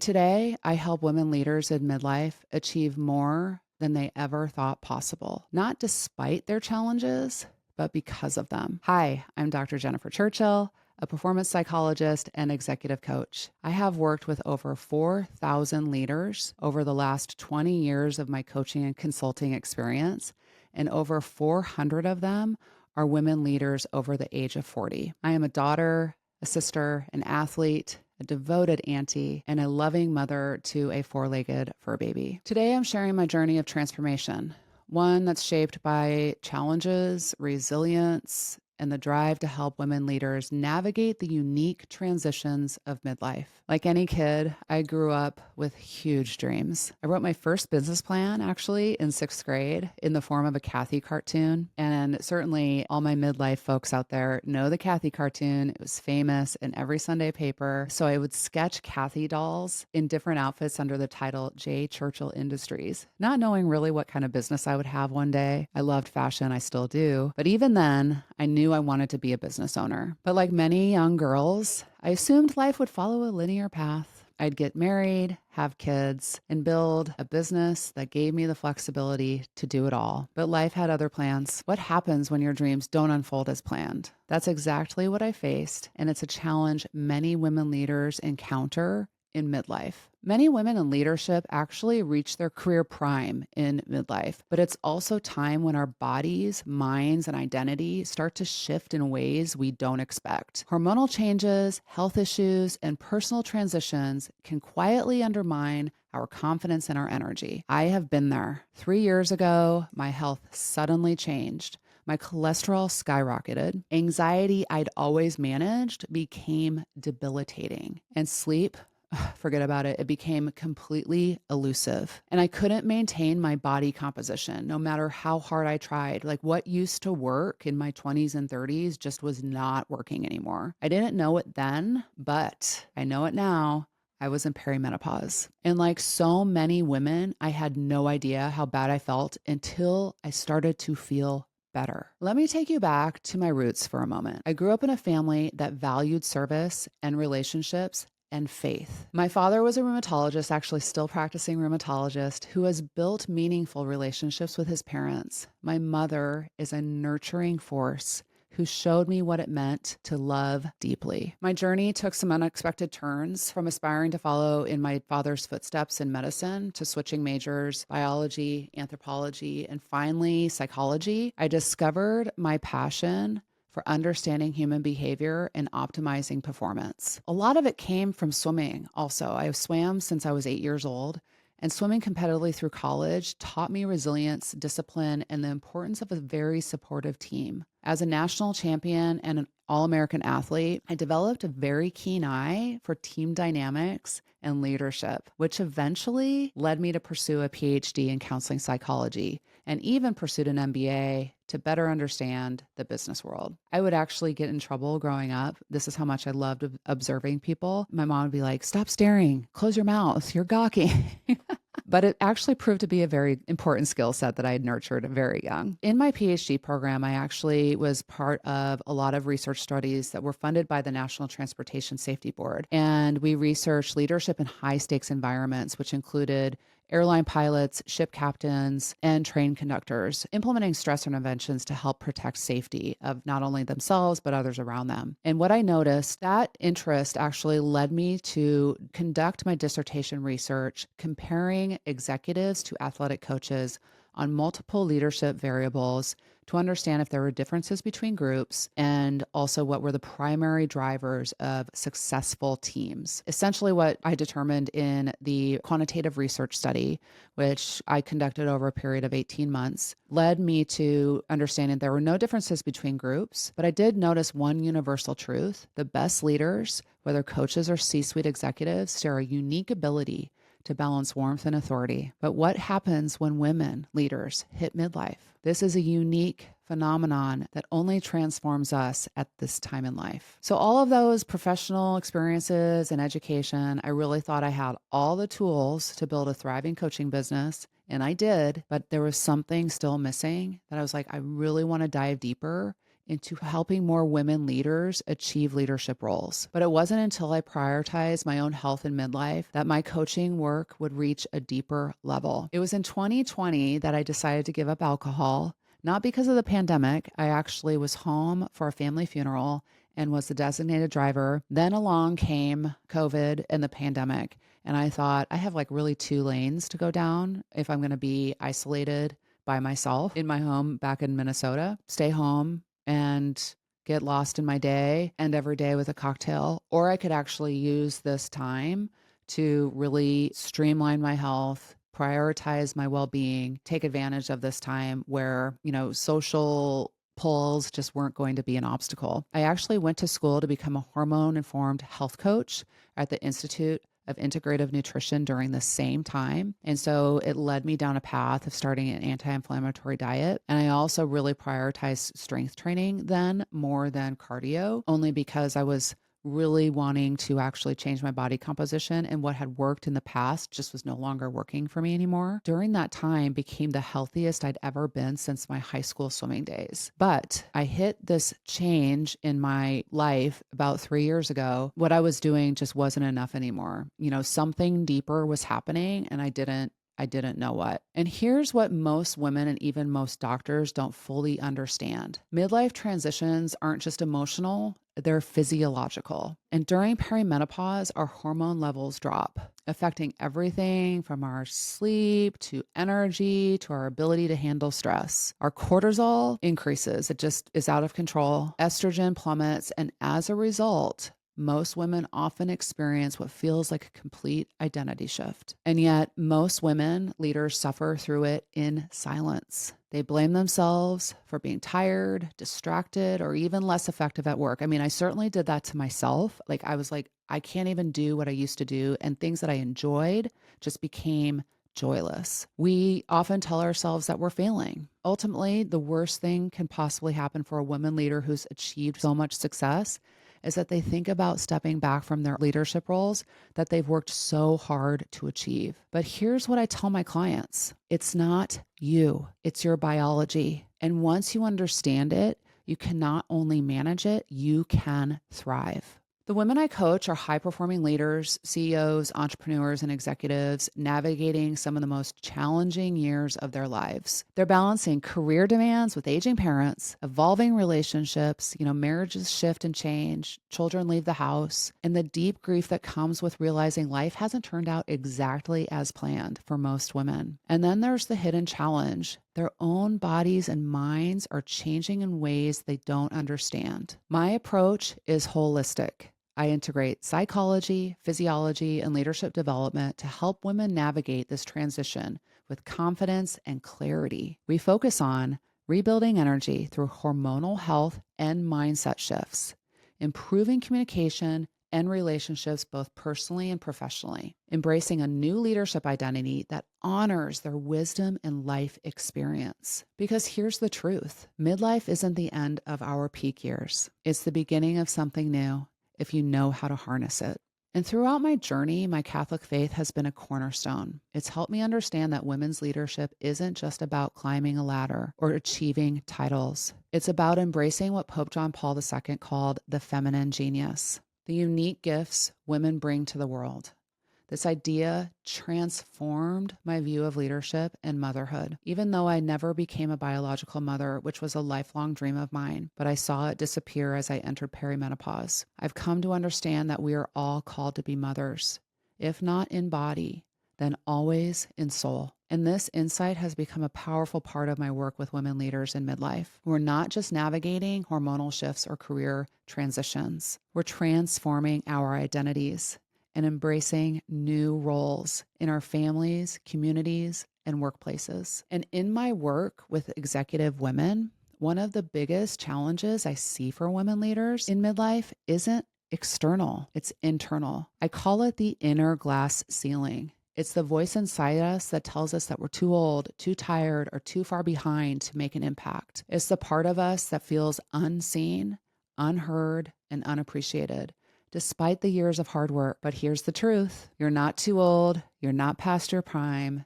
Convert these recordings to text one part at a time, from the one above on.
Today, I help women leaders in midlife achieve more than they ever thought possible, not despite their challenges, but because of them. Hi, I'm Dr. Jennifer Churchill, a performance psychologist and executive coach. I have worked with over 4,000 leaders over the last 20 years of my coaching and consulting experience, and over 400 of them are women leaders over the age of 40. I am a daughter, a sister, an athlete, a devoted auntie, and a loving mother to a four-legged fur baby. Today, I'm sharing my journey of transformation, one that's shaped by challenges, resilience, and the drive to help women leaders navigate the unique transitions of midlife. Like any kid, I grew up with huge dreams. I wrote my first business plan actually in sixth grade in the form of a Kathy cartoon. And certainly all my midlife folks out there know the Kathy cartoon. It was famous in every Sunday paper. So I would sketch Kathy dolls in different outfits under the title J. Churchill Industries, not knowing really what kind of business I would have one day. I loved fashion, I still do. But even then, I knew I wanted to be a business owner. But like many young girls, I assumed life would follow a linear path. I'd get married, have kids, and build a business that gave me the flexibility to do it all. But life had other plans. What happens when your dreams don't unfold as planned? That's exactly what I faced, and it's a challenge many women leaders encounter in midlife. Many women in leadership actually reach their career prime in midlife, but it's also time when our bodies, minds, and identity start to shift in ways we don't expect. Hormonal changes, health issues, and personal transitions can quietly undermine our confidence and our energy. I have been there. 3 years ago, my health suddenly changed. My cholesterol skyrocketed. Anxiety I'd always managed became debilitating. And sleep, forget about it. It became completely elusive. And I couldn't maintain my body composition no matter how hard I tried. Like what used to work in my 20s and 30s just was not working anymore. I didn't know it then, but I know it now. I was in perimenopause. And like so many women, I had no idea how bad I felt until I started to feel better. Let me take you back to my roots for a moment. I grew up in a family that valued service and relationships and faith. My father was a rheumatologist, actually still practicing rheumatologist, who has built meaningful relationships with his parents. My mother is a nurturing force who showed me what it meant to love deeply. My journey took some unexpected turns, from aspiring to follow in my father's footsteps in medicine to switching majors, biology, anthropology, and finally psychology. I discovered my passion for understanding human behavior and optimizing performance. A lot of it came from swimming also. I have swam since I was 8 years old, and swimming competitively through college taught me resilience, discipline, and the importance of a very supportive team. As a national champion and an All-American athlete, I developed a very keen eye for team dynamics and leadership, which eventually led me to pursue a PhD in counseling psychology and even pursued an MBA to better understand the business world. I would actually get in trouble growing up. This is how much I loved observing people. My mom would be like, "Stop staring, close your mouth, you're gawking." But it actually proved to be a very important skill set that I had nurtured very young. In my PhD program, I actually was part of a lot of research studies that were funded by the National Transportation Safety Board. And we researched leadership in high stakes environments, which included airline pilots, ship captains, and train conductors, implementing stress interventions to help protect safety of not only themselves, but others around them. And what I noticed, that interest actually led me to conduct my dissertation research comparing executives to athletic coaches on multiple leadership variables to understand if there were differences between groups and also what were the primary drivers of successful teams. Essentially, what I determined in the quantitative research study, which I conducted over a period of 18 months, led me to understanding there were no differences between groups, but I did notice one universal truth. The best leaders, whether coaches or C-suite executives, share a unique ability to balance warmth and authority. But what happens when women leaders hit midlife? This is a unique phenomenon that only transforms us at this time in life. So all of those professional experiences and education, I really thought I had all the tools to build a thriving coaching business. And I did, but there was something still missing that I was like, I really want to dive deeper into helping more women leaders achieve leadership roles. But it wasn't until I prioritized my own health in midlife that my coaching work would reach a deeper level. It was in 2020 that I decided to give up alcohol, not because of the pandemic. I actually was home for a family funeral and was the designated driver. Then along came COVID and the pandemic. And I thought, I have like really two lanes to go down if I'm going to be isolated by myself in my home back in Minnesota, stay home and get lost in my day, and every day with a cocktail. Or I could actually use this time to really streamline my health, prioritize my well-being, take advantage of this time where, social pulls just weren't going to be an obstacle. I actually went to school to become a hormone-informed health coach at the Institute of Integrative Nutrition during the same time. And so it led me down a path of starting an anti-inflammatory diet. And I also really prioritized strength training then more than cardio, only because I was really wanting to actually change my body composition, and what had worked in the past just was no longer working for me anymore. During that time became the healthiest I'd ever been since my high school swimming days. But I hit this change in my life about 3 years ago. What I was doing just wasn't enough anymore. Something deeper was happening, and I didn't know what. And here's what most women and even most doctors don't fully understand. Midlife transitions aren't just emotional, they're physiological. And during perimenopause, our hormone levels drop, affecting everything from our sleep to energy to our ability to handle stress. Our cortisol increases, it just is out of control. Estrogen plummets, and as a result, most women often experience what feels like a complete identity shift. And yet, most women leaders suffer through it in silence. They blame themselves for being tired, distracted, or even less effective at work. I mean, I certainly did that to myself. I was like, I can't even do what I used to do. And things that I enjoyed just became joyless. We often tell ourselves that we're failing. Ultimately, the worst thing can possibly happen for a woman leader who's achieved so much success is that they think about stepping back from their leadership roles that they've worked so hard to achieve. But here's what I tell my clients. It's not you, it's your biology. And once you understand it, you can not only manage it, you can thrive. The women I coach are high-performing leaders, CEOs, entrepreneurs, and executives navigating some of the most challenging years of their lives. They're balancing career demands with aging parents, evolving relationships, marriages shift and change, children leave the house, and the deep grief that comes with realizing life hasn't turned out exactly as planned for most women. And then there's the hidden challenge. Their own bodies and minds are changing in ways they don't understand. My approach is holistic. I integrate psychology, physiology, and leadership development to help women navigate this transition with confidence and clarity. We focus on rebuilding energy through hormonal health and mindset shifts, improving communication and relationships both personally and professionally, embracing a new leadership identity that honors their wisdom and life experience. Because here's the truth, midlife isn't the end of our peak years. It's the beginning of something new if you know how to harness it. And throughout my journey, my Catholic faith has been a cornerstone. It's helped me understand that women's leadership isn't just about climbing a ladder or achieving titles. It's about embracing what Pope John Paul II called the feminine genius, the unique gifts women bring to the world. This idea transformed my view of leadership and motherhood, even though I never became a biological mother, which was a lifelong dream of mine, but I saw it disappear as I entered perimenopause. I've come to understand that we are all called to be mothers, if not in body, then always in soul. And this insight has become a powerful part of my work with women leaders in midlife. We're not just navigating hormonal shifts or career transitions. We're transforming our identities and embracing new roles in our families, communities, and workplaces. And in my work with executive women, one of the biggest challenges I see for women leaders in midlife isn't external, it's internal. I call it the inner glass ceiling. It's the voice inside us that tells us that we're too old, too tired, or too far behind to make an impact. It's the part of us that feels unseen, unheard, and unappreciated, despite the years of hard work. But here's the truth. You're not too old, you're not past your prime,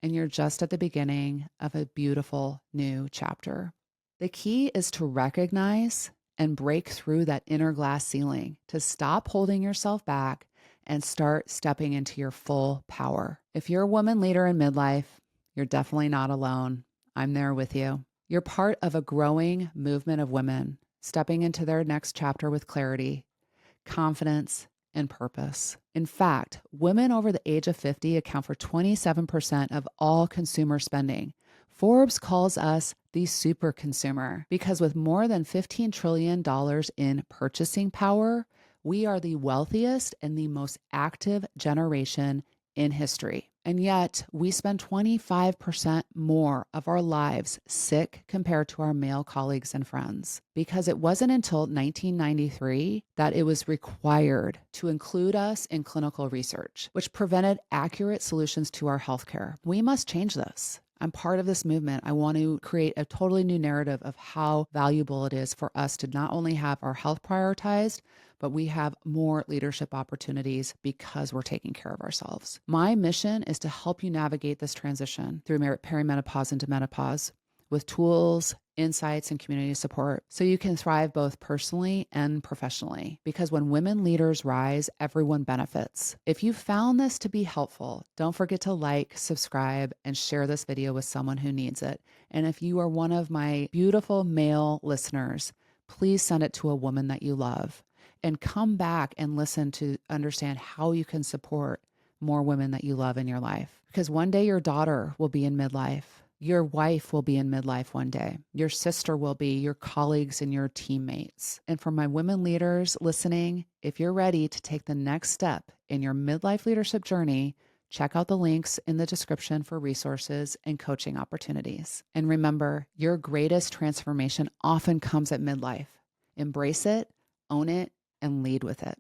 and you're just at the beginning of a beautiful new chapter. The key is to recognize and break through that inner glass ceiling, to stop holding yourself back and start stepping into your full power. If you're a woman leader in midlife, you're definitely not alone. I'm there with you. You're part of a growing movement of women stepping into their next chapter with clarity, confidence, and purpose. In fact, women over the age of 50 account for 27% of all consumer spending. Forbes calls us the super consumer because with more than $15 trillion in purchasing power, we are the wealthiest and the most active generation in history. And yet, we spend 25% more of our lives sick compared to our male colleagues and friends, because it wasn't until 1993 that it was required to include us in clinical research, which prevented accurate solutions to our healthcare. We must change this. I'm part of this movement. I want to create a totally new narrative of how valuable it is for us to not only have our health prioritized, but we have more leadership opportunities because we're taking care of ourselves. My mission is to help you navigate this transition through perimenopause into menopause with tools, insights, and community support so you can thrive both personally and professionally. Because when women leaders rise, everyone benefits. If you found this to be helpful, don't forget to like, subscribe, and share this video with someone who needs it. And if you are one of my beautiful male listeners, please send it to a woman that you love. And come back and listen to understand how you can support more women that you love in your life. Because one day your daughter will be in midlife. Your wife will be in midlife one day. Your sister will be, your colleagues and your teammates. And for my women leaders listening, if you're ready to take the next step in your midlife leadership journey, check out the links in the description for resources and coaching opportunities. And remember, your greatest transformation often comes at midlife. Embrace it, own it, and lead with it.